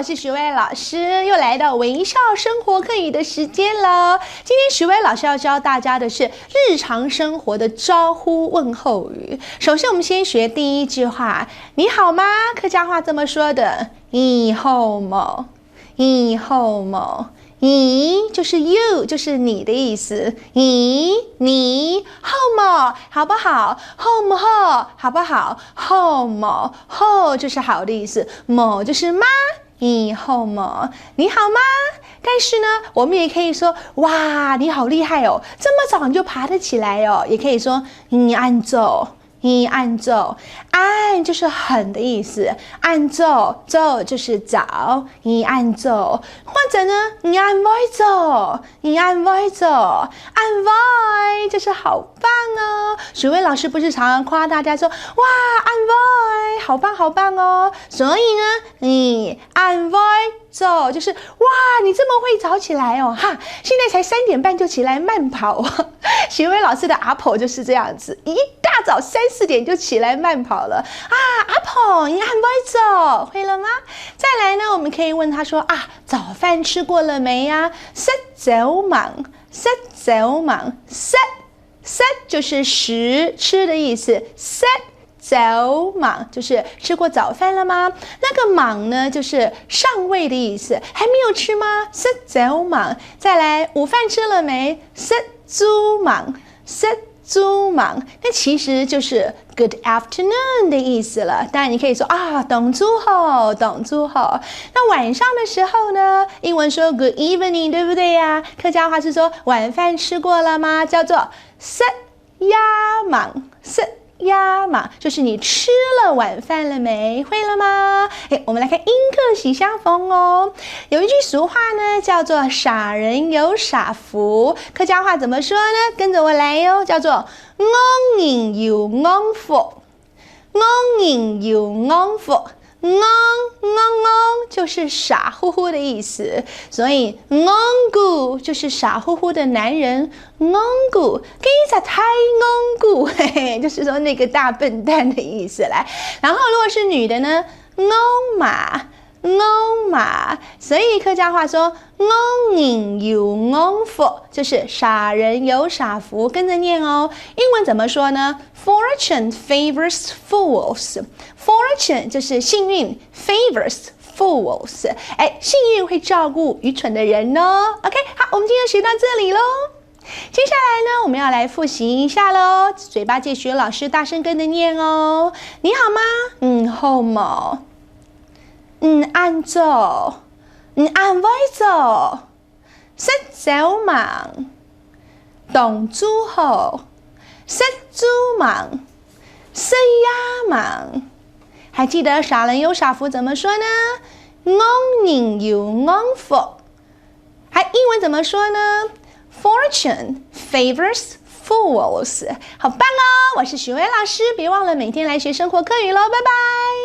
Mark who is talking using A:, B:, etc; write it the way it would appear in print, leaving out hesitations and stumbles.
A: 是许薇老师，又来到微笑生活课语的时间了。今天许薇老师要教大家的是日常生活的招呼问候语。首先，我们先学第一句话：你好吗？客家话这么说的：你好吗？你好吗？你就是 you， 就是你的意思。你好吗？好不好？好不好？好不好？好吗？好就是好的意思，么就是吗？你好吗？你好吗？但是呢，我们也可以说，哇，你好厉害哦，这么早你就爬得起来哦。也可以说，你按走。你按走，按就是很的意思，按走走就是早，你按走，或者呢，你按歪走，你按歪走，按歪就是好棒哦。许巍老师不是常常夸大家说，哇，按歪，好棒好棒哦。所以呢，你按歪走就是哇，你这么会早起来哦，哈，现在才3点半就起来慢跑。许巍老师的阿婆就是这样子，一大早3、4点就起来慢跑了啊！阿婆，你按歪走，会了吗？再来呢，我们可以问他说啊，早饭吃过了没呀？食早晚，食早晚，食就是吃的意思，食早晚就是吃过早饭了吗？那个忙呢，就是上位的意思，还没有吃吗？食早晚。再来，午饭吃了没？食早晚，食早晚，那其实就是 good afternoon 的意思了。当然你可以说啊，董祖好，董祖好。那晚上的时候呢，英文说 good evening， 对不对呀？客家话是说晚饭吃过了吗？叫做食呀忙，食呀嘛，就是你吃了晚饭了没？会了吗？我们来看音课喜相逢哦。有一句俗话呢，叫做傻人有傻福。客家话怎么说呢？跟着我来哟，叫做安人有安福，安人有安福。昂就是傻乎乎的意思，所以昂古就是傻乎乎的男人，昂古给咋太昂古，嘿嘿，就是说那个大笨蛋的意思来。然后如果是女的呢，昂马，所以客家话说昂人有昂福，就是傻人有傻福，跟着念哦。英文怎么说呢？ Fortune favors fools。Fortune 就是幸运 ，favors fools， 幸运会照顾愚蠢的人哦。OK， 好，我们今天学到这里喽。接下来呢，我们要来复习一下喽，嘴巴借学老师大声跟着念哦。你好吗？好吗？按走，按歪走，食早晚，董祖好，食早晚，食呀晚。还记得傻人有傻福怎么说呢？安人有安福。还英文怎么说呢？ Fortune favors fools。好棒哦！我是许巍老师，别忘了每天来学生活课语喽，拜拜。